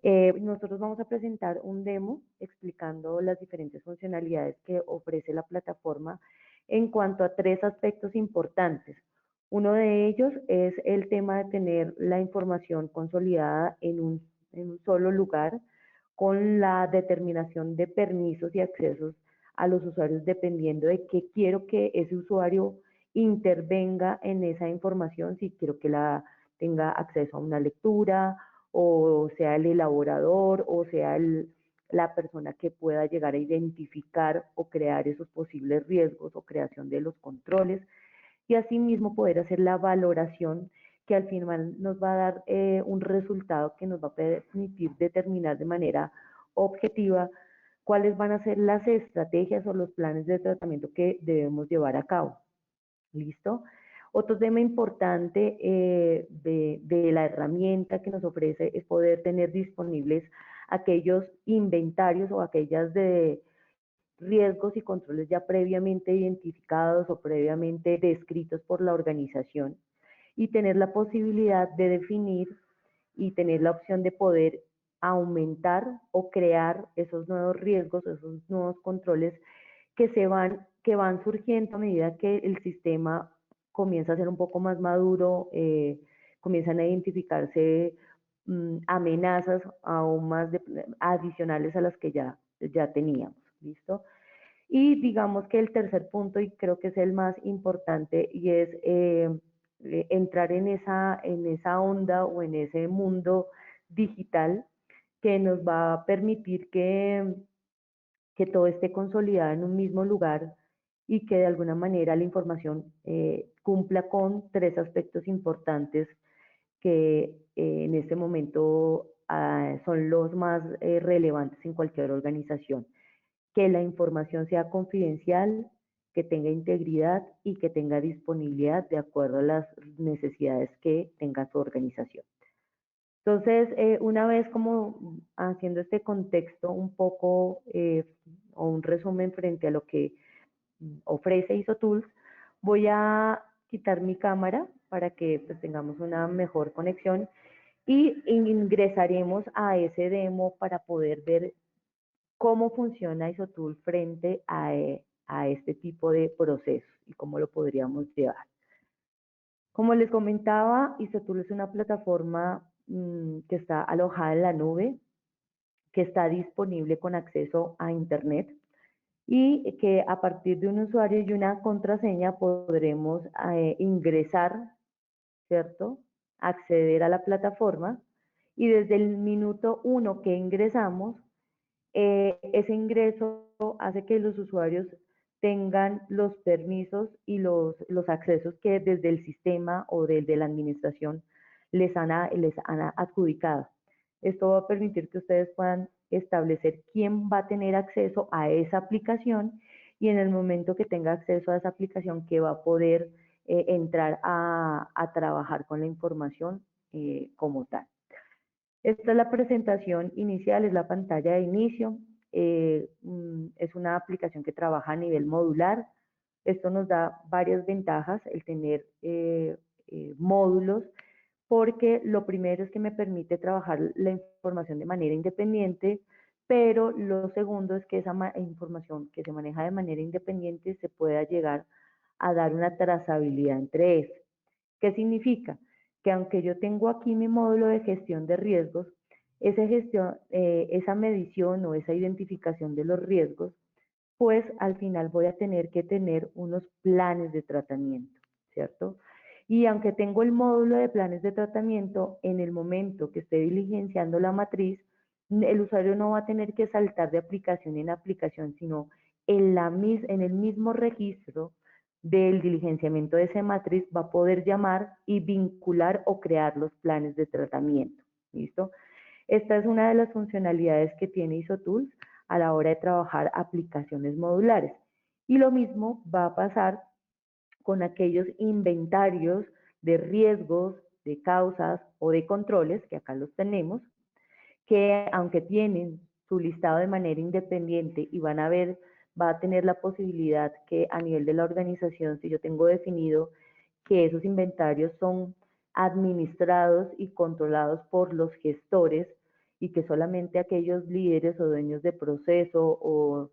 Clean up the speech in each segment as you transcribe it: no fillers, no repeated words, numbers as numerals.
Nosotros vamos a presentar un demo explicando las diferentes funcionalidades que ofrece la plataforma en cuanto a tres aspectos importantes. Uno de ellos es el tema de tener la información consolidada en un solo lugar con la determinación de permisos y accesos a los usuarios dependiendo de qué quiero que ese usuario intervenga en esa información, si quiero que tenga acceso a una lectura, o sea el elaborador, o sea la persona que pueda llegar a identificar o crear esos posibles riesgos o creación de los controles, y asimismo poder hacer la valoración que al final nos va a dar un resultado que nos va a permitir determinar de manera objetiva cuáles van a ser las estrategias o los planes de tratamiento que debemos llevar a cabo. ¿Listo? Otro tema importante de la herramienta que nos ofrece es poder tener disponibles aquellos inventarios o aquellas de riesgos y controles ya previamente identificados o previamente descritos por la organización, y tener la posibilidad de definir y tener la opción de poder aumentar o crear esos nuevos riesgos, esos nuevos controles que van surgiendo a medida que el sistema comienza a ser un poco más maduro, comienzan a identificarse amenazas aún más adicionales a las que ya teníamos. ¿Listo? Y digamos que el tercer punto, y creo que es el más importante, y es entrar en esa onda o en ese mundo digital que nos va a permitir que todo esté consolidado en un mismo lugar y que de alguna manera la información cumpla con tres aspectos importantes que en este momento son los más relevantes en cualquier organización: que la información sea confidencial, que tenga integridad y que tenga disponibilidad de acuerdo a las necesidades que tenga su organización. Entonces, una vez como haciendo este contexto un poco o un resumen frente a lo que ofrece ISOTools, voy a quitar mi cámara para que pues, tengamos una mejor conexión y ingresaremos a ese demo para poder ver cómo funciona ISOTools frente a este tipo de procesos y cómo lo podríamos llevar. Como les comentaba, ISOTools es una plataforma que está alojada en la nube, que está disponible con acceso a Internet y que a partir de un usuario y una contraseña podremos ingresar, ¿cierto? Acceder a la plataforma, y desde el minuto 1 que ingresamos, ese ingreso hace que los usuarios tengan los permisos y los accesos que desde el sistema o desde la administración les han adjudicado. Esto va a permitir que ustedes puedan establecer quién va a tener acceso a esa aplicación, y en el momento que tenga acceso a esa aplicación que va a poder entrar a trabajar con la información como tal. Esta es la presentación inicial, es la pantalla de inicio. Es una aplicación que trabaja a nivel modular. Esto nos da varias ventajas, el tener módulos, porque lo primero es que me permite trabajar la información de manera independiente, pero lo segundo es que esa información que se maneja de manera independiente se pueda llegar a dar una trazabilidad entre esas. ¿Qué significa? Que aunque yo tengo aquí mi módulo de gestión de riesgos, esa medición o esa identificación de los riesgos, pues al final voy a tener que tener unos planes de tratamiento, ¿cierto? Y aunque tengo el módulo de planes de tratamiento, en el momento que esté diligenciando la matriz, el usuario no va a tener que saltar de aplicación en aplicación, sino en el mismo registro del diligenciamiento de esa matriz va a poder llamar y vincular o crear los planes de tratamiento. ¿Listo? Esta es una de las funcionalidades que tiene ISOTools a la hora de trabajar aplicaciones modulares. Y lo mismo va a pasar con aquellos inventarios de riesgos, de causas o de controles, que acá los tenemos, que aunque tienen su listado de manera independiente y va a tener la posibilidad que a nivel de la organización, si yo tengo definido que esos inventarios son administrados y controlados por los gestores y que solamente aquellos líderes o dueños de proceso o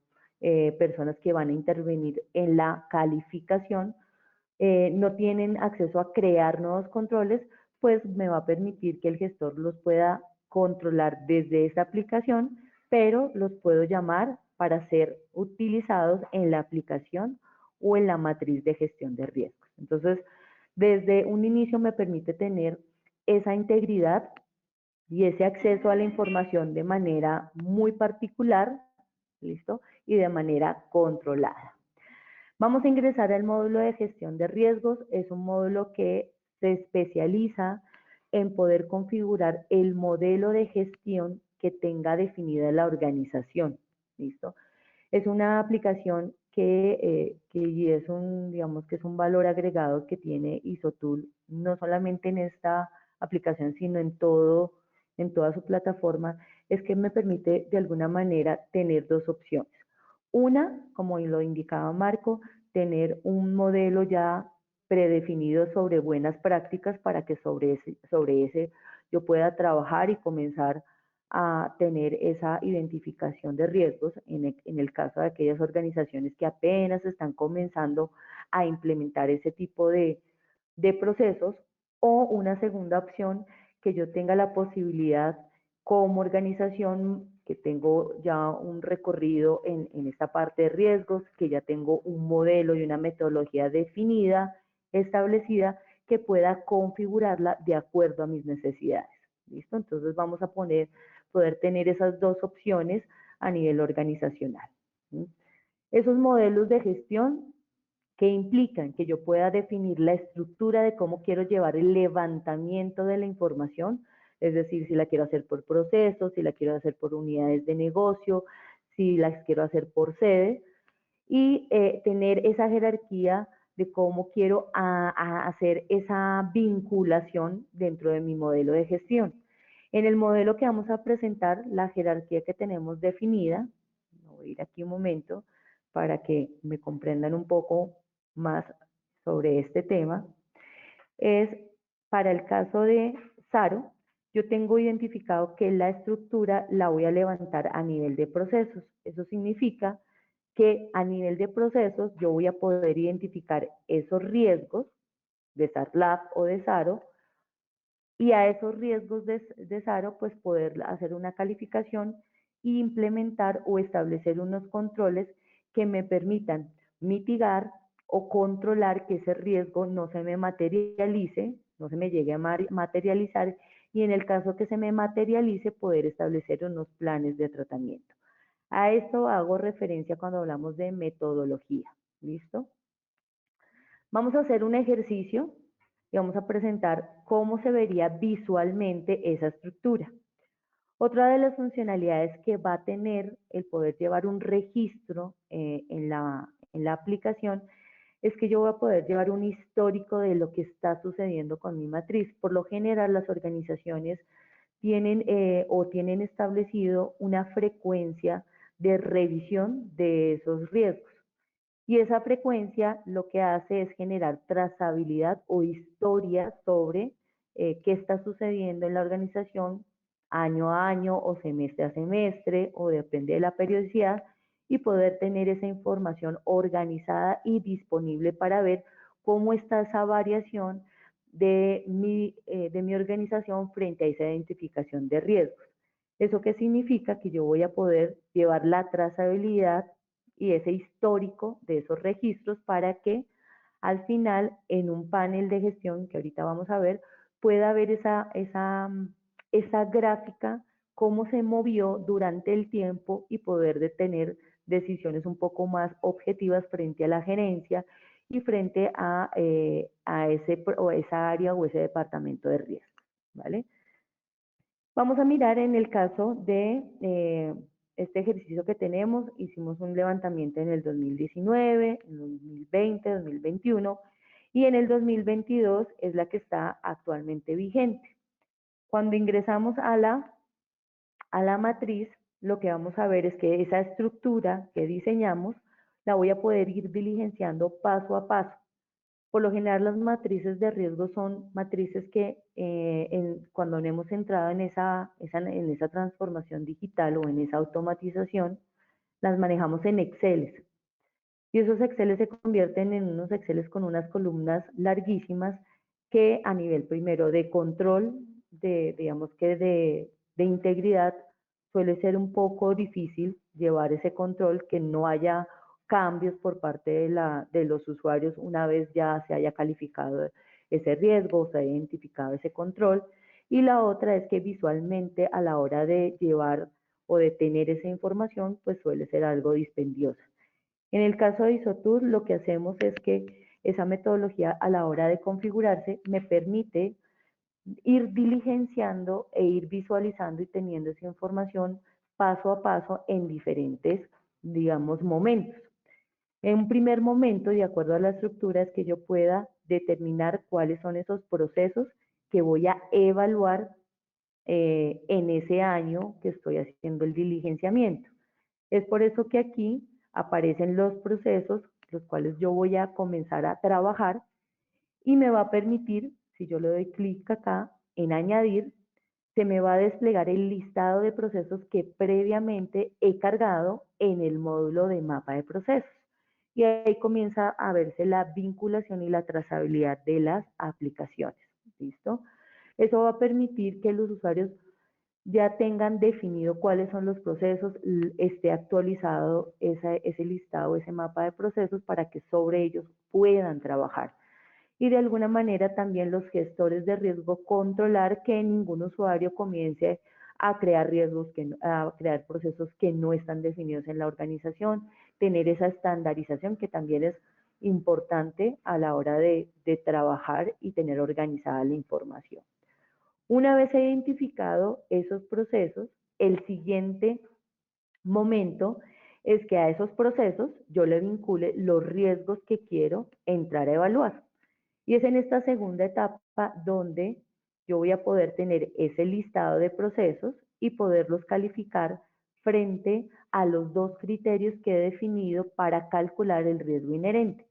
personas que van a intervenir en la calificación no tienen acceso a crear nuevos controles, pues me va a permitir que el gestor los pueda controlar desde esa aplicación, pero los puedo llamar para ser utilizados en la aplicación o en la matriz de gestión de riesgos. Entonces, desde un inicio me permite tener esa integridad y ese acceso a la información de manera muy particular, ¿listo? Y de manera controlada. Vamos a ingresar al módulo de gestión de riesgos. Es un módulo que se especializa en poder configurar el modelo de gestión que tenga definida la organización. ¿Listo? Es una aplicación que es un, digamos que es un valor agregado que tiene ISOTOOL, no solamente en esta aplicación, sino en toda su plataforma, es que me permite de alguna manera tener dos opciones. Una, como lo indicaba Marco, tener un modelo ya predefinido sobre buenas prácticas para que sobre ese yo pueda trabajar y comenzar a tener esa identificación de riesgos en el caso de aquellas organizaciones que apenas están comenzando a implementar ese tipo de procesos, o una segunda opción que yo tenga la posibilidad como organización, que tengo ya un recorrido en esta parte de riesgos, que ya tengo un modelo y una metodología definida, establecida, que pueda configurarla de acuerdo a mis necesidades. ¿Listo? Entonces vamos a poder tener esas dos opciones a nivel organizacional. ¿Sí? Esos modelos de gestión que implican que yo pueda definir la estructura de cómo quiero llevar el levantamiento de la información, es decir, si la quiero hacer por procesos, si la quiero hacer por unidades de negocio, si las quiero hacer por sede, y tener esa jerarquía de cómo quiero hacer esa vinculación dentro de mi modelo de gestión. En el modelo que vamos a presentar, la jerarquía que tenemos definida, voy a ir aquí un momento para que me comprendan un poco más sobre este tema, es para el caso de Saro, yo tengo identificado que la estructura la voy a levantar a nivel de procesos. Eso significa que a nivel de procesos yo voy a poder identificar esos riesgos de SARLAB o de SARO, y a esos riesgos de SARO pues poder hacer una calificación e implementar o establecer unos controles que me permitan mitigar o controlar que ese riesgo no se me materialice, no se me llegue a materializar, y en el caso que se me materialice poder establecer unos planes de tratamiento. A esto hago referencia cuando hablamos de metodología. ¿Listo? Vamos a hacer un ejercicio y vamos a presentar cómo se vería visualmente esa estructura. Otra de las funcionalidades que va a tener el poder llevar un registro en la aplicación es que yo voy a poder llevar un histórico de lo que está sucediendo con mi matriz. Por lo general, las organizaciones tienen establecido una frecuencia de revisión de esos riesgos. Y esa frecuencia lo que hace es generar trazabilidad o historia sobre qué está sucediendo en la organización año a año o semestre a semestre, o depende de la periodicidad, y poder tener esa información organizada y disponible para ver cómo está esa variación de mi organización frente a esa identificación de riesgos. ¿Eso qué significa? Que yo voy a poder llevar la trazabilidad y ese histórico de esos registros para que al final en un panel de gestión que ahorita vamos a ver pueda ver esa gráfica, cómo se movió durante el tiempo, y poder tener decisiones un poco más objetivas frente a la gerencia y frente a esa área o ese departamento de riesgo. ¿Vale? Vamos a mirar en el caso de este ejercicio que tenemos. Hicimos un levantamiento en el 2019, en el 2020, 2021, y en el 2022 es la que está actualmente vigente. Cuando ingresamos a la matriz, lo que vamos a ver es que esa estructura que diseñamos la voy a poder ir diligenciando paso a paso. Por lo general, las matrices de riesgo son matrices que cuando hemos entrado en esa transformación digital o en esa automatización, las manejamos en Excel. Y esos Excel se convierten en unos Excel con unas columnas larguísimas que a nivel primero de control, digamos que de integridad, suele ser un poco difícil llevar ese control, que no haya cambios por parte de los usuarios una vez ya se haya calificado ese riesgo o se haya identificado ese control. Y la otra es que visualmente a la hora de llevar o de tener esa información, pues suele ser algo dispendiosa. En el caso de ISOTUR, lo que hacemos es que esa metodología a la hora de configurarse me permite ir diligenciando e ir visualizando y teniendo esa información paso a paso en diferentes, digamos, momentos. En un primer momento, de acuerdo a la estructura, es que yo pueda determinar cuáles son esos procesos que voy a evaluar en ese año que estoy haciendo el diligenciamiento. Es por eso que aquí aparecen los procesos, los cuales yo voy a comenzar a trabajar y me va a permitir, si yo le doy clic acá en añadir, se me va a desplegar el listado de procesos que previamente he cargado en el módulo de mapa de procesos. Y ahí comienza a verse la vinculación y la trazabilidad de las aplicaciones. ¿Listo? Eso va a permitir que los usuarios ya tengan definido cuáles son los procesos, esté actualizado ese listado, ese mapa de procesos para que sobre ellos puedan trabajar. Y de alguna manera también los gestores de riesgo controlar que ningún usuario comience a crear riesgos, a crear procesos que no están definidos en la organización, tener esa estandarización que también es importante a la hora de trabajar y tener organizada la información. Una vez identificado esos procesos, el siguiente momento es que a esos procesos yo le vincule los riesgos que quiero entrar a evaluar. Y es en esta segunda etapa donde yo voy a poder tener ese listado de procesos y poderlos calificar frente a los dos criterios que he definido para calcular el riesgo inherente.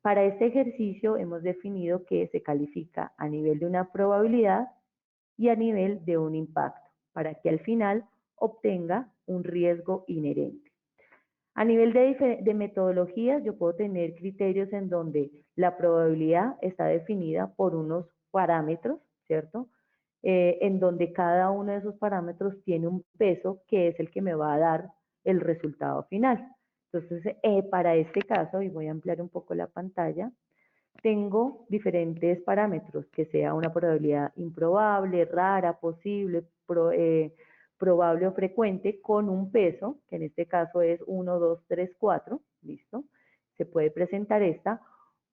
Para este ejercicio hemos definido que se califica a nivel de una probabilidad y a nivel de un impacto, para que al final obtenga un riesgo inherente. A nivel de metodologías, yo puedo tener criterios en donde la probabilidad está definida por unos parámetros, ¿cierto? En donde cada uno de esos parámetros tiene un peso que es el que me va a dar el resultado final. Entonces, para este caso, y voy a ampliar un poco la pantalla, tengo diferentes parámetros, que sea una probabilidad improbable, rara, posible, probable o frecuente, con un peso, que en este caso es 1, 2, 3, 4, ¿listo? Se puede presentar esta,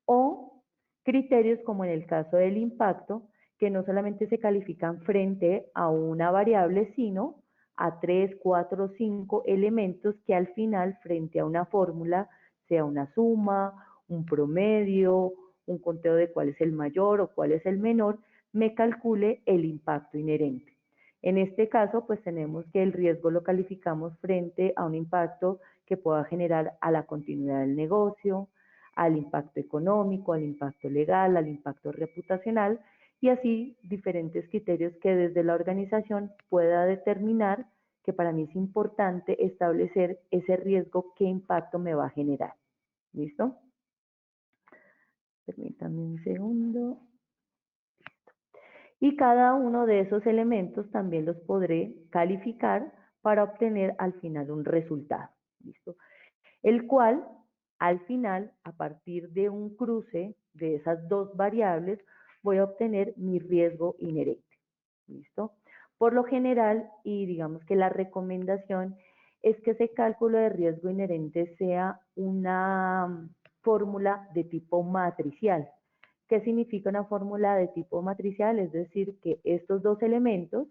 o criterios como en el caso del impacto, que no solamente se califican frente a una variable, sino a 3, 4, 5 elementos que al final, frente a una fórmula, sea una suma, un promedio, un conteo de cuál es el mayor o cuál es el menor, me calcule el impacto inherente. En este caso, pues tenemos que el riesgo lo calificamos frente a un impacto que pueda generar a la continuidad del negocio, al impacto económico, al impacto legal, al impacto reputacional y así diferentes criterios que desde la organización pueda determinar, que para mí es importante establecer ese riesgo, qué impacto me va a generar. ¿Listo? Permítanme un segundo. Y cada uno de esos elementos también los podré calificar para obtener al final un resultado. ¿Listo? El cual, al final, a partir de un cruce de esas dos variables, voy a obtener mi riesgo inherente. ¿Listo? Por lo general, y digamos que la recomendación es que ese cálculo de riesgo inherente sea una fórmula de tipo matricial. ¿Qué significa una fórmula de tipo matricial? Es decir, que estos dos elementos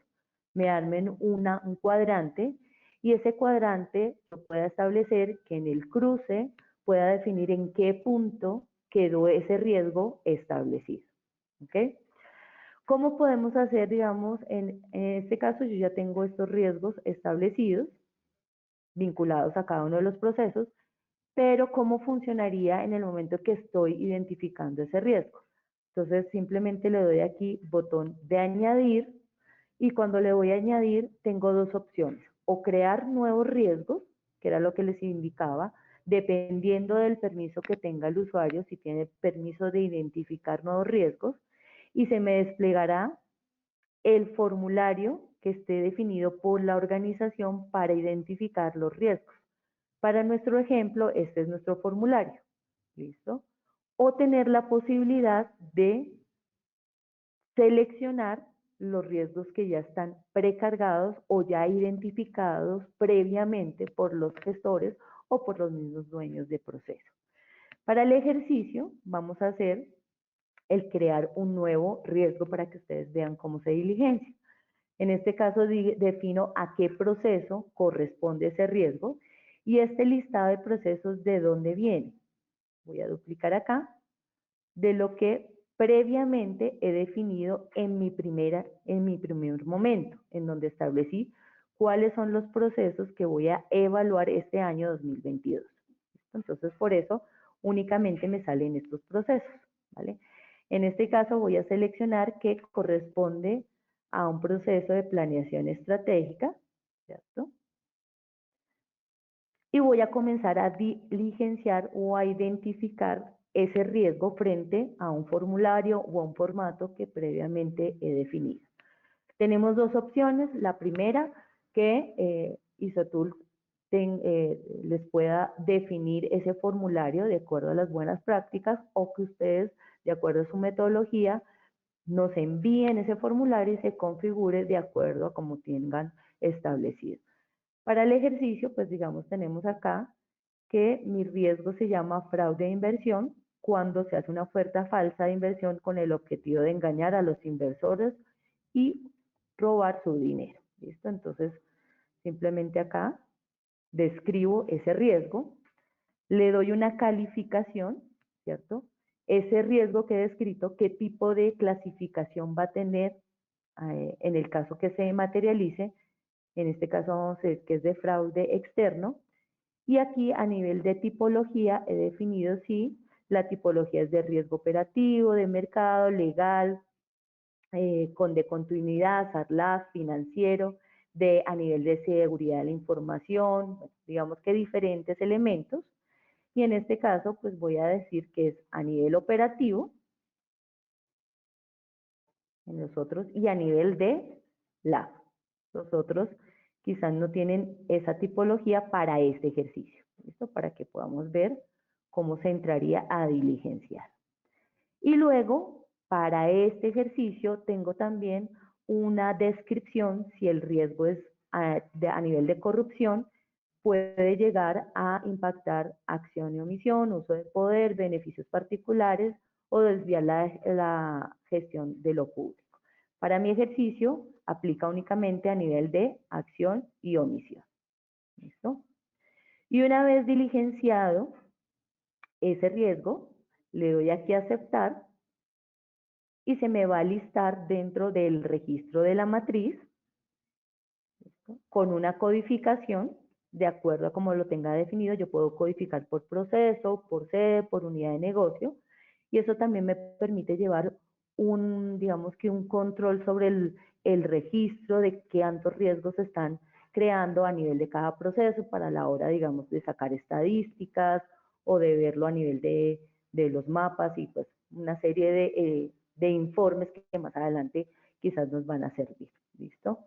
me armen un cuadrante y ese cuadrante yo pueda establecer que en el cruce pueda definir en qué punto quedó ese riesgo establecido. ¿Ok? ¿Cómo podemos hacer, digamos, en este caso yo ya tengo estos riesgos establecidos, vinculados a cada uno de los procesos, pero ¿cómo funcionaría en el momento que estoy identificando ese riesgo? Entonces simplemente le doy aquí botón de añadir y cuando le voy a añadir tengo dos opciones, o crear nuevos riesgos, que era lo que les indicaba, dependiendo del permiso que tenga el usuario, si tiene permiso de identificar nuevos riesgos, y se me desplegará el formulario que esté definido por la organización para identificar los riesgos. Para nuestro ejemplo, este es nuestro formulario. ¿Listo? O tener la posibilidad de seleccionar los riesgos que ya están precargados o ya identificados previamente por los gestores o por los mismos dueños de proceso. Para el ejercicio vamos a hacer el crear un nuevo riesgo para que ustedes vean cómo se diligencia. En este caso defino a qué proceso corresponde ese riesgo y este listado de procesos de dónde viene. Voy a duplicar acá, de lo que previamente he definido en mi primer momento, en donde establecí cuáles son los procesos que voy a evaluar este año 2022. Entonces, por eso únicamente me salen estos procesos, ¿vale? En este caso voy a seleccionar que corresponde a un proceso de planeación estratégica, ¿cierto? Y voy a comenzar a diligenciar o a identificar ese riesgo frente a un formulario o a un formato que previamente he definido. Tenemos dos opciones. La primera, que ISOTools les pueda definir ese formulario de acuerdo a las buenas prácticas o que ustedes, de acuerdo a su metodología, nos envíen ese formulario y se configure de acuerdo a como tengan establecido. Para el ejercicio, pues digamos, tenemos acá que mi riesgo se llama fraude de inversión cuando se hace una oferta falsa de inversión con el objetivo de engañar a los inversores y robar su dinero. ¿Listo? Entonces, simplemente acá describo ese riesgo, le doy una calificación, ¿cierto? Ese riesgo que he descrito, qué tipo de clasificación va a tener en el caso que se materialice. En este caso vamos a ver que es de fraude externo. Y aquí a nivel de tipología he definido si la tipología es de riesgo operativo, de mercado, legal, de continuidad, SARLAS, financiero, a nivel de seguridad de la información, digamos que diferentes elementos. Y en este caso, pues voy a decir que es a nivel operativo, en los otros, y a nivel de lab. Los otros quizás no tienen esa tipología para este ejercicio. ¿Listo? Para que podamos ver cómo se entraría a diligenciar. Y luego, para este ejercicio, tengo también una descripción si el riesgo es a nivel de corrupción, puede llegar a impactar acción y omisión, uso de poder, beneficios particulares o desviar la gestión de lo público. Para mi ejercicio, aplica únicamente a nivel de acción y omisión. ¿Listo? Y una vez diligenciado ese riesgo, le doy aquí a aceptar y se me va a listar dentro del registro de la matriz, ¿listo? Con una codificación, de acuerdo a como lo tenga definido. Yo puedo codificar por proceso, por sede, por unidad de negocio, y eso también me permite llevar digamos que un control sobre el registro de qué tantos riesgos se están creando a nivel de cada proceso para la hora, digamos, de sacar estadísticas o de verlo a nivel de los mapas y pues una serie de informes que más adelante quizás nos van a servir. ¿Listo?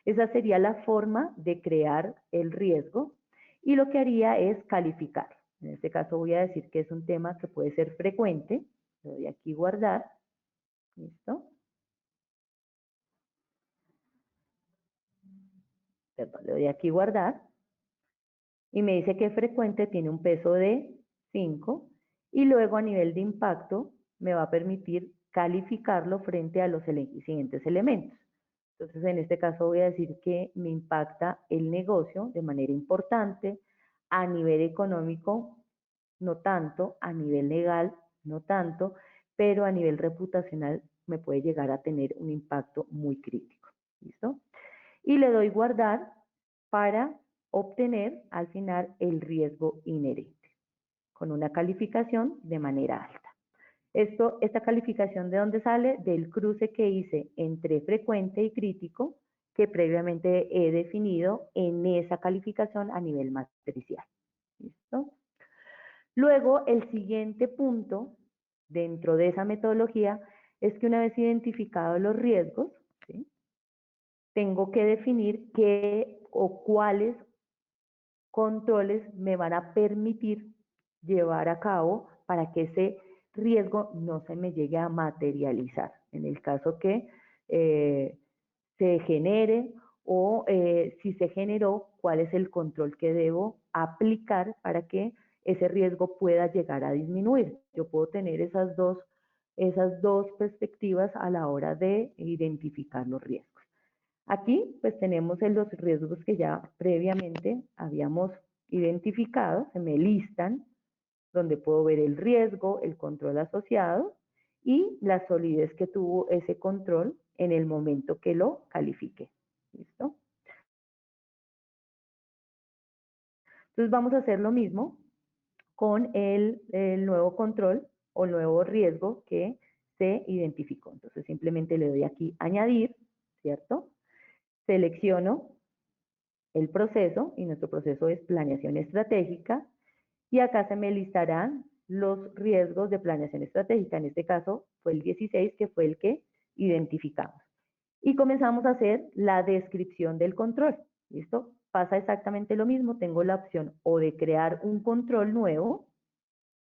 Esa sería la forma de crear el riesgo y lo que haría es calificar. En este caso voy a decir que es un tema que puede ser frecuente. Le doy aquí guardar. ¿Listo? Perdón, le doy aquí guardar. Y me dice que frecuente tiene un peso de 5 y luego a nivel de impacto me va a permitir calificarlo frente a los siguientes elementos. Entonces, en este caso voy a decir que me impacta el negocio de manera importante, a nivel económico no tanto, a nivel legal no tanto, pero a nivel reputacional me puede llegar a tener un impacto muy crítico. ¿Listo? Y le doy guardar para obtener al final el riesgo inherente. con una calificación de manera alta. Esta calificación, ¿de dónde sale? Del cruce que hice entre frecuente y crítico, que previamente he definido en esa calificación a nivel matricial. ¿Listo? Luego, el siguiente punto dentro de esa metodología es que una vez identificados los riesgos, ¿sí?, tengo que definir qué o cuáles controles me van a permitir llevar a cabo para que ese riesgo no se me llegue a materializar. En el caso que se genere o si se generó, cuál es el control que debo aplicar para que ese riesgo pueda llegar a disminuir. Yo puedo tener esas dos perspectivas a la hora de identificar los riesgos. Aquí pues tenemos los riesgos que ya previamente habíamos identificado, se me listan, donde puedo ver el riesgo, el control asociado y la solidez que tuvo ese control en el momento que lo califique. ¿Listo? Entonces vamos a hacer lo mismo con el nuevo control o nuevo riesgo que se identificó. Entonces simplemente le doy aquí añadir, ¿cierto? Selecciono el proceso, y nuestro proceso es planeación estratégica, y acá se me listarán los riesgos de planeación estratégica. En este caso fue el 16, que fue el que identificamos. Y comenzamos a hacer la descripción del control. ¿Listo? Pasa exactamente lo mismo. Tengo la opción o de crear un control nuevo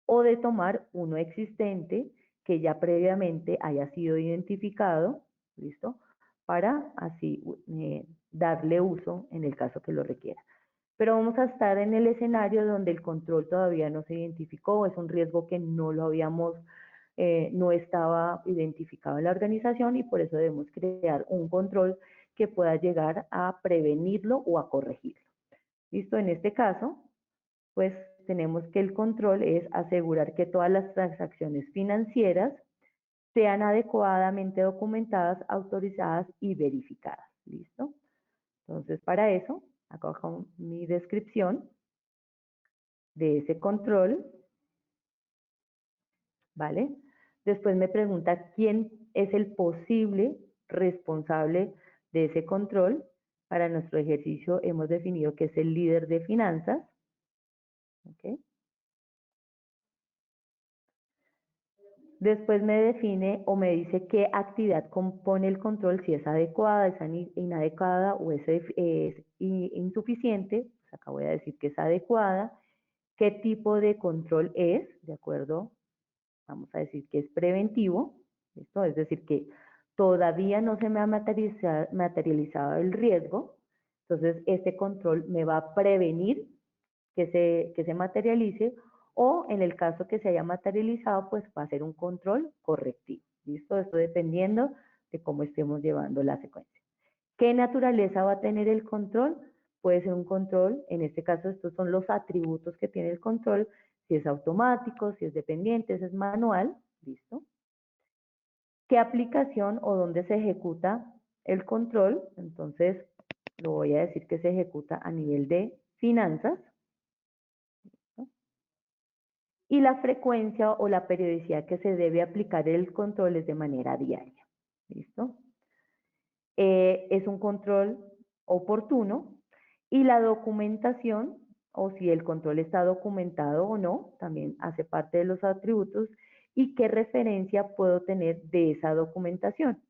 o de tomar uno existente que ya previamente haya sido identificado. ¿Listo? Para así darle uso en el caso que lo requiera. Pero vamos a estar en el escenario donde el control todavía no se identificó, es un riesgo que no lo habíamos, no estaba identificado en la organización, y por eso debemos crear un control que pueda llegar a prevenirlo o a corregirlo. ¿Listo? En este caso, pues tenemos que el control es asegurar que todas las transacciones financieras sean adecuadamente documentadas, autorizadas y verificadas. ¿Listo? Entonces, para eso, acá bajo mi descripción de ese control, ¿vale? Después me pregunta quién es el posible responsable de ese control. Para nuestro ejercicio hemos definido que es el líder de finanzas. ¿Okay? Después me define o me dice qué actividad compone el control, si es adecuada, es inadecuada o es insuficiente. Pues acá voy a decir que es adecuada. ¿Qué tipo de control es? De acuerdo, vamos a decir que es preventivo. ¿Listo? Es decir, que todavía no se me ha materializado el riesgo. Entonces, este control me va a prevenir que se materialice, o en el caso que se haya materializado, pues va a ser un control correctivo. ¿Listo? Esto dependiendo de cómo estemos llevando la secuencia. ¿Qué naturaleza va a tener el control? Puede ser un control, en este caso estos son los atributos que tiene el control, si es automático, si es dependiente, si es manual. ¿Listo? ¿Qué aplicación o dónde se ejecuta el control? Entonces, lo voy a decir que se ejecuta a nivel de finanzas. ¿No? Y la frecuencia o la periodicidad que se debe aplicar el control es de manera diaria. ¿Listo? Es un control oportuno, y la documentación, o si el control está documentado o no, también hace parte de los atributos, y qué referencia puedo tener de esa documentación.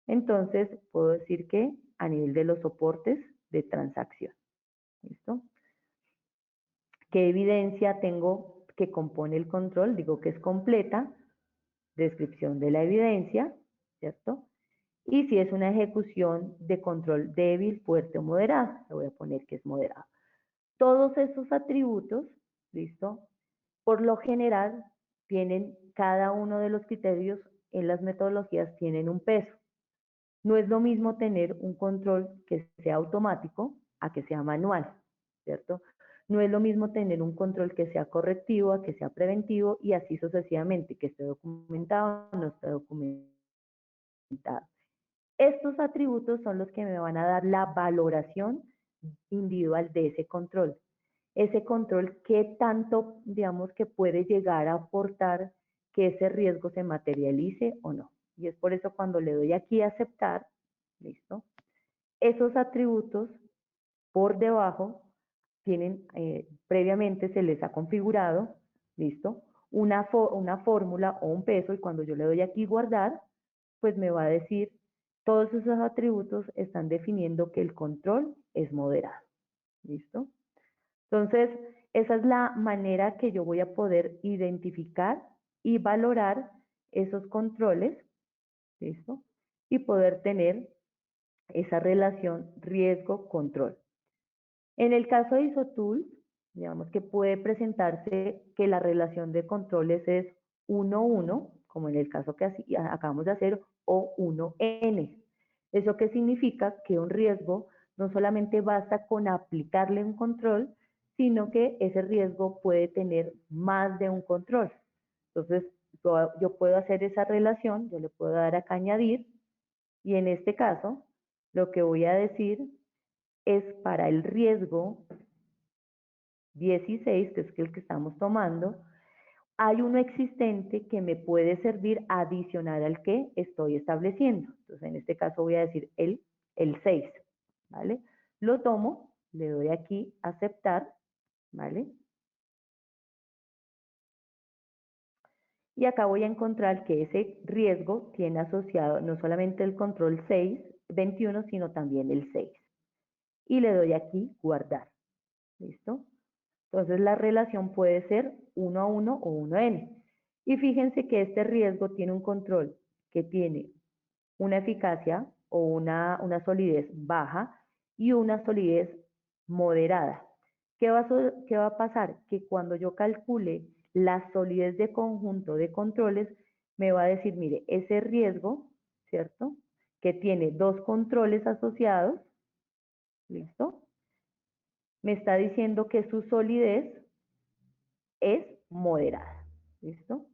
Entonces, puedo decir que a nivel de los soportes de transacción. ¿Listo? ¿Qué evidencia tengo que compone el control? Digo que es completa, descripción de la evidencia, ¿cierto? Y si es una ejecución de control débil, fuerte o moderada, le voy a poner que es moderado. Todos esos atributos, ¿listo? Por lo general, tienen cada uno de los criterios en las metodologías tienen un peso. No es lo mismo tener un control que sea automático a que sea manual, ¿cierto? No es lo mismo tener un control que sea correctivo a que sea preventivo, y así sucesivamente, que esté documentado o no esté documentado. Estos atributos son los que me van a dar la valoración individual de ese control. ese control, qué tanto, digamos, que puede llegar a aportar que ese riesgo se materialice o no. Y es por eso cuando le doy aquí a aceptar, listo, esos atributos por debajo tienen, previamente se les ha configurado, listo, una fórmula o un peso y cuando yo le doy aquí guardar, pues me va a decir, todos esos atributos están definiendo que el control es moderado, listo. Entonces, esa es la manera que yo voy a poder identificar y valorar esos controles, ¿listo? Y poder tener esa relación riesgo-control. En el caso de ISOTOOL, digamos que puede presentarse que la relación de controles es 1-1, como en el caso que acabamos de hacer, o 1N. ¿Eso qué significa? Que un riesgo no solamente basta con aplicarle un control, sino que ese riesgo puede tener más de un control. Entonces, yo puedo hacer esa relación, yo le puedo dar acá añadir, y en este caso, lo que voy a decir es para el riesgo 16, que es el que estamos tomando, hay uno existente que me puede servir adicional al que estoy estableciendo. Entonces, en este caso voy a decir el 6, ¿vale? Lo tomo, le doy aquí aceptar, ¿vale? Y acá voy a encontrar que ese riesgo tiene asociado no solamente el control 21, sino también el 6. Y le doy aquí guardar, ¿listo? Entonces la relación puede ser 1-1 o 1N. Y fíjense que este riesgo tiene un control que tiene una eficacia o una solidez baja y una solidez moderada. ¿Qué va a pasar? Que cuando yo calcule la solidez de conjunto de controles, me va a decir, mire, ese riesgo, ¿cierto? Que tiene dos controles asociados, ¿listo? Me está diciendo que su solidez es moderada. ¿Listo?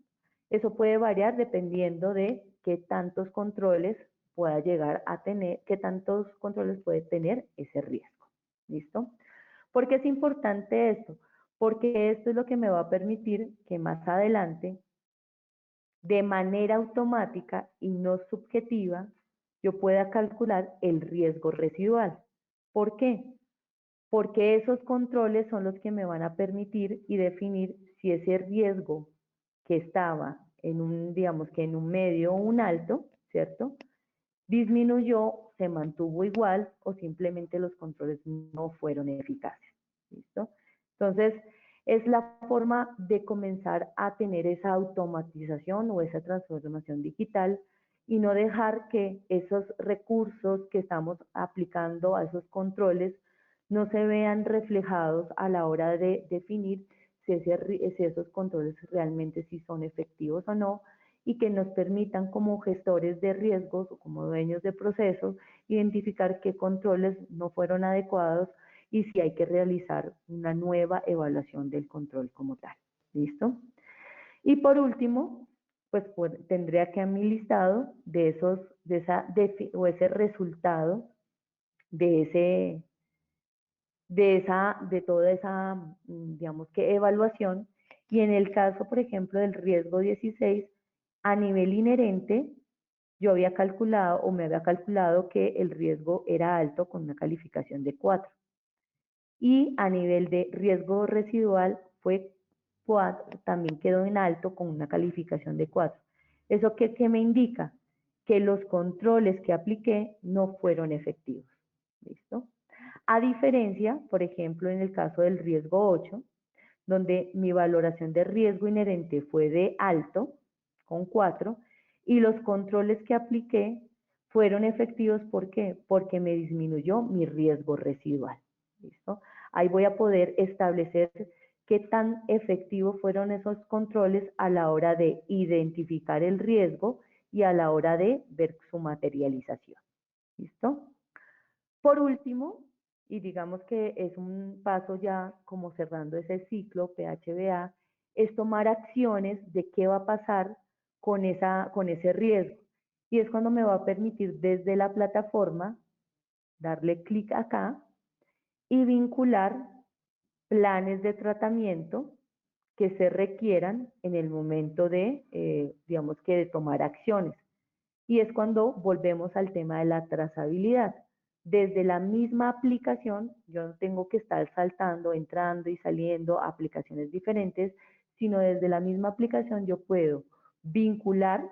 Eso puede variar dependiendo de qué tantos controles pueda llegar a tener, qué tantos controles puede tener ese riesgo. ¿Listo? ¿Por qué es importante esto? Porque esto es lo que me va a permitir que más adelante, de manera automática y no subjetiva, yo pueda calcular el riesgo residual. ¿Por qué? Porque esos controles son los que me van a permitir y definir si ese riesgo que estaba en un, digamos que en un medio o un alto, ¿cierto? Disminuyó, se mantuvo igual o simplemente los controles no fueron eficaces, ¿listo? Entonces, es la forma de comenzar a tener esa automatización o esa transformación digital y no dejar que esos recursos que estamos aplicando a esos controles no se vean reflejados a la hora de definir si esos controles realmente sí son efectivos o no, y que nos permitan como gestores de riesgos o como dueños de procesos identificar qué controles no fueron adecuados y si hay que realizar una nueva evaluación del control como tal. ¿Listo? Y por último, pues tendré aquí a mi listado de esos, o ese resultado de de toda esa, digamos que evaluación. Y en el caso, por ejemplo, del riesgo 16, a nivel inherente, yo había calculado o me había calculado que el riesgo era alto con una calificación de 4. Y a nivel de riesgo residual fue 4, también quedó en alto con una calificación de 4. ¿Eso qué me indica? Que los controles que apliqué no fueron efectivos. ¿Listo? A diferencia, por ejemplo, en el caso del riesgo 8, donde mi valoración de riesgo inherente fue de alto, con 4, y los controles que apliqué fueron efectivos, ¿por qué? Porque me disminuyó mi riesgo residual. ¿Listo? Ahí voy a poder establecer qué tan efectivos fueron esos controles a la hora de identificar el riesgo y a la hora de ver su materialización. ¿Listo? Por último, y digamos que es un paso ya como cerrando ese ciclo PHBA, es tomar acciones de qué va a pasar con ese riesgo. Y es cuando me va a permitir desde la plataforma darle clic acá y vincular planes de tratamiento que se requieran en el momento de, digamos que de tomar acciones. Y es cuando volvemos al tema de la trazabilidad. Desde la misma aplicación, yo no tengo que estar saltando, entrando y saliendo a aplicaciones diferentes, sino desde la misma aplicación yo puedo vincular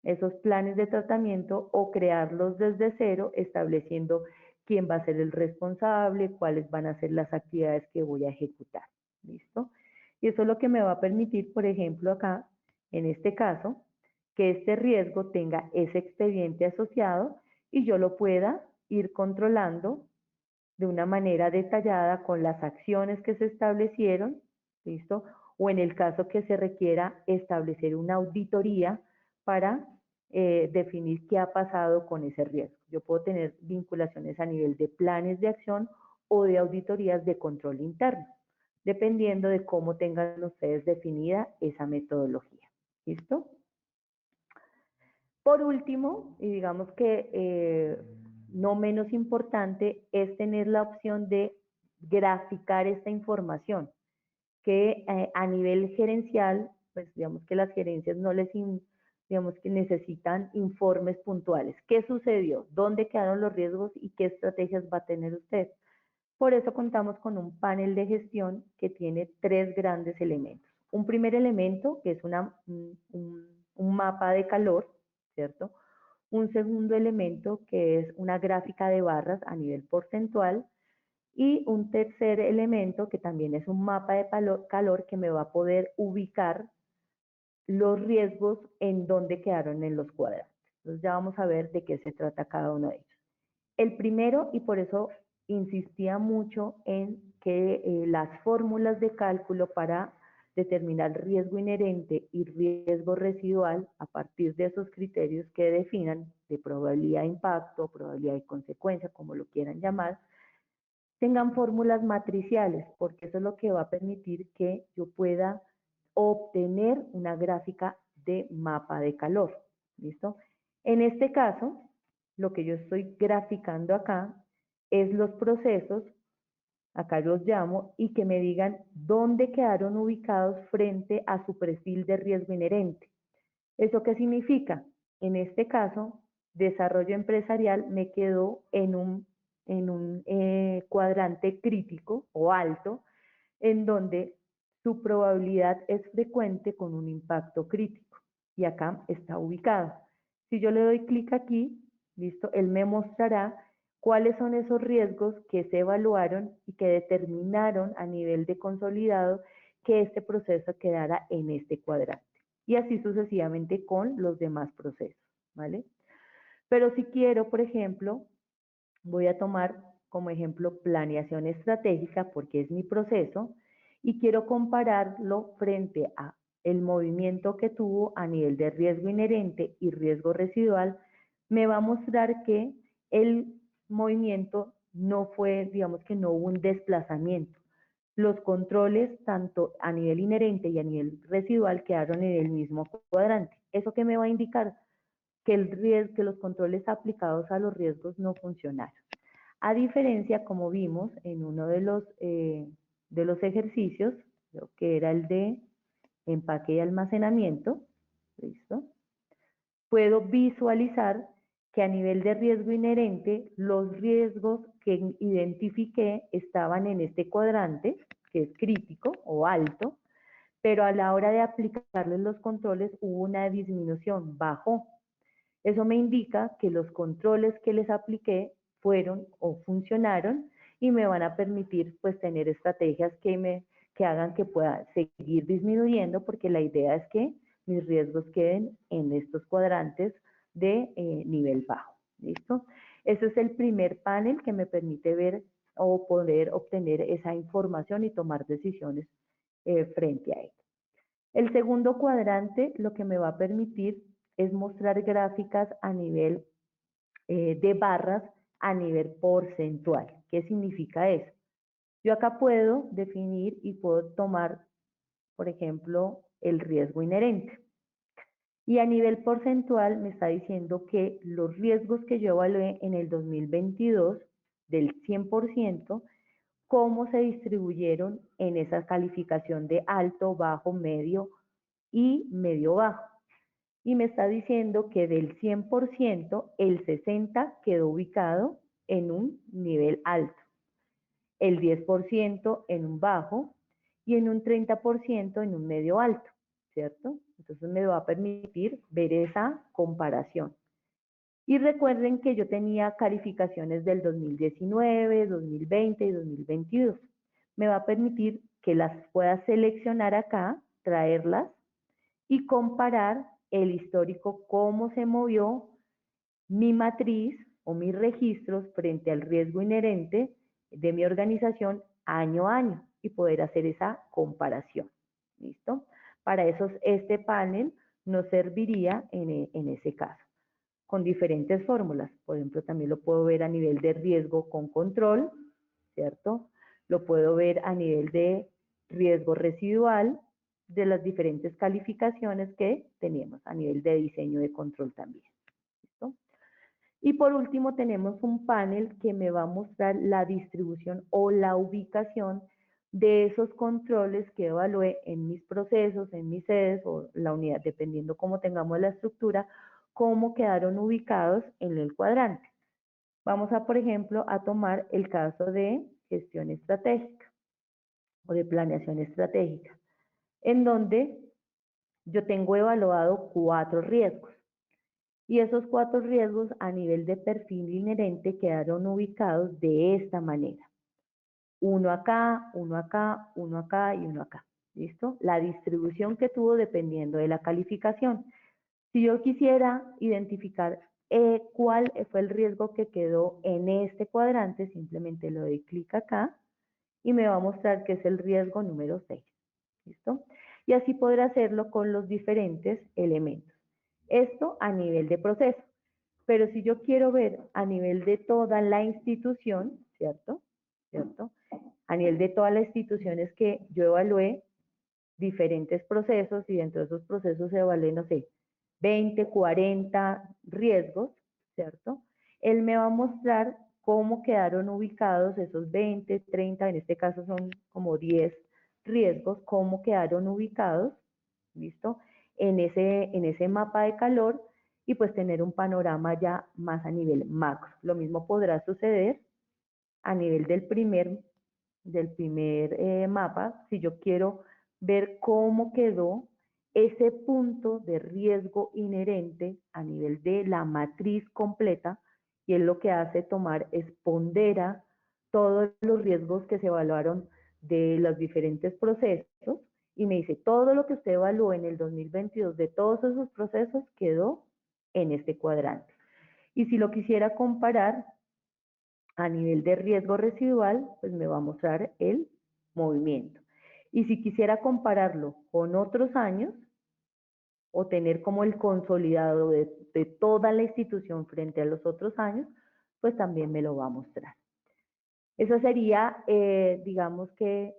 esos planes de tratamiento o crearlos desde cero, estableciendo quién va a ser el responsable, cuáles van a ser las actividades que voy a ejecutar. ¿Listo? Y eso es lo que me va a permitir, por ejemplo, acá, en este caso, que este riesgo tenga ese expediente asociado y yo lo pueda ir controlando de una manera detallada con las acciones que se establecieron, ¿listo? O en el caso que se requiera establecer una auditoría para definir qué ha pasado con ese riesgo. Yo puedo tener vinculaciones a nivel de planes de acción o de auditorías de control interno, dependiendo de cómo tengan ustedes definida esa metodología. ¿Listo? Por último, y digamos que no menos importante, es tener la opción de graficar esta información, que a nivel gerencial, pues digamos que las gerencias no les, digamos que necesitan informes puntuales. ¿Qué sucedió? ¿Dónde quedaron los riesgos y qué estrategias va a tener usted? Por eso contamos con un panel de gestión que tiene tres grandes elementos. Un primer elemento, que es un mapa de calor, ¿cierto? Un segundo elemento, que es una gráfica de barras a nivel porcentual, y un tercer elemento, que también es un mapa de calor que me va a poder ubicar los riesgos en donde quedaron en los cuadrantes. Entonces ya vamos a ver de qué se trata cada uno de ellos. El primero, y por eso insistía mucho en que las fórmulas de cálculo para determinar riesgo inherente y riesgo residual a partir de esos criterios que definan de probabilidad de impacto, probabilidad de consecuencia, como lo quieran llamar, tengan fórmulas matriciales, porque eso es lo que va a permitir que yo pueda obtener una gráfica de mapa de calor. ¿Listo? En este caso, lo que yo estoy graficando acá es los procesos, acá los llamo, y que me digan dónde quedaron ubicados frente a su perfil de riesgo inherente. ¿Eso qué significa? En este caso, desarrollo empresarial me quedó en un cuadrante crítico o alto, en donde su probabilidad es frecuente con un impacto crítico. Y acá está ubicado. Si yo le doy clic aquí, listo, él me mostrará cuáles son esos riesgos que se evaluaron y que determinaron a nivel de consolidado que este proceso quedara en este cuadrante. Y así sucesivamente con los demás procesos, ¿vale? Pero si quiero, por ejemplo, voy a tomar como ejemplo planeación estratégica porque es mi proceso y quiero compararlo frente a el movimiento que tuvo a nivel de riesgo inherente y riesgo residual, me va a mostrar que el movimiento no fue, digamos que no hubo un desplazamiento. Los controles, tanto a nivel inherente y a nivel residual, quedaron en el mismo cuadrante. ¿Eso qué me va a indicar? Que los controles aplicados a los riesgos no funcionaron. A diferencia, como vimos en uno de los ejercicios, creo que era el de empaque y almacenamiento, ¿listo? Puedo visualizar que a nivel de riesgo inherente, los riesgos que identifiqué estaban en este cuadrante, que es crítico o alto, pero a la hora de aplicarles los controles hubo una disminución, bajó. Eso me indica que los controles que les apliqué fueron o funcionaron y me van a permitir pues tener estrategias que hagan que pueda seguir disminuyendo, porque la idea es que mis riesgos queden en estos cuadrantes de nivel bajo. ¿Listo? Ese es el primer panel que me permite ver o poder obtener esa información y tomar decisiones frente a él. El segundo cuadrante lo que me va a permitir es mostrar gráficas a nivel de barras a nivel porcentual. ¿Qué significa eso? Yo acá puedo definir y puedo tomar, por ejemplo, el riesgo inherente. Y a nivel porcentual me está diciendo que los riesgos que yo evalué en el 2022 del 100% cómo se distribuyeron en esa calificación de alto, bajo, medio y medio bajo. Y me está diciendo que del 100%, el 60% quedó ubicado en un nivel alto, el 10% en un bajo y en un 30% en un medio alto, ¿cierto? Entonces me va a permitir ver esa comparación. Y recuerden que yo tenía calificaciones del 2019, 2020 y 2022. Me va a permitir que las pueda seleccionar acá, traerlas y comparar el histórico, cómo se movió mi matriz o mis registros frente al riesgo inherente de mi organización año a año y poder hacer esa comparación. ¿Listo? Para eso este panel nos serviría en ese caso, con diferentes fórmulas. Por ejemplo, también lo puedo ver a nivel de riesgo con control, ¿cierto? Lo puedo ver a nivel de riesgo residual, de las diferentes calificaciones que teníamos a nivel de diseño de control también. ¿Listo? Y por último tenemos un panel que me va a mostrar la distribución o la ubicación de esos controles que evalué en mis procesos, en mis sedes o la unidad, dependiendo cómo tengamos la estructura, cómo quedaron ubicados en el cuadrante. Vamos a, por ejemplo, a tomar el caso de gestión estratégica o de planeación estratégica, en donde yo tengo evaluado 4 riesgos. Y esos 4 riesgos a nivel de perfil inherente quedaron ubicados de esta manera. Uno acá, uno acá, uno acá y uno acá. ¿Listo? La distribución que tuvo dependiendo de la calificación. Si yo quisiera identificar cuál fue el riesgo que quedó en este cuadrante, simplemente le doy clic acá y me va a mostrar que es el riesgo número 6. ¿Listo? Y así podré hacerlo con los diferentes elementos. Esto a nivel de proceso. Pero si yo quiero ver a nivel de toda la institución, ¿cierto? ¿Cierto? A nivel de todas las instituciones que yo evalué diferentes procesos y dentro de esos procesos evalué, no sé, 20, 40 riesgos, ¿cierto? Él me va a mostrar cómo quedaron ubicados esos 20, 30, en este caso son como 10 riesgos, cómo quedaron ubicados, ¿listo? En ese mapa de calor y pues tener un panorama ya más a nivel macro. Lo mismo podrá suceder a nivel del primer mapa, si yo quiero ver cómo quedó ese punto de riesgo inherente a nivel de la matriz completa, y él lo que hace tomar es pondera todos los riesgos que se evaluaron de los diferentes procesos y me dice, todo lo que usted evaluó en el 2022 de todos esos procesos quedó en este cuadrante. Y si lo quisiera comparar a nivel de riesgo residual, pues me va a mostrar el movimiento. Y si quisiera compararlo con otros años o tener como el consolidado de toda la institución frente a los otros años, pues también me lo va a mostrar. Esa sería, digamos que,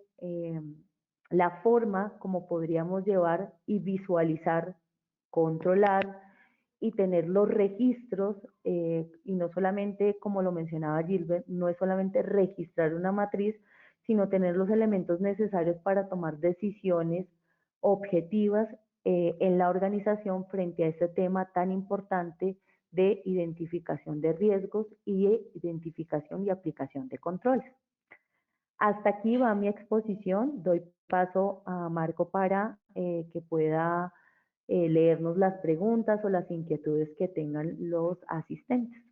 la forma como podríamos llevar y visualizar, controlar y tener los registros, y no solamente, como lo mencionaba Gilbert, no es solamente registrar una matriz, sino tener los elementos necesarios para tomar decisiones objetivas en la organización frente a este tema tan importante de identificación de riesgos y de identificación y aplicación de controles. Hasta aquí va mi exposición. Doy paso a Marco para que pueda leernos las preguntas o las inquietudes que tengan los asistentes.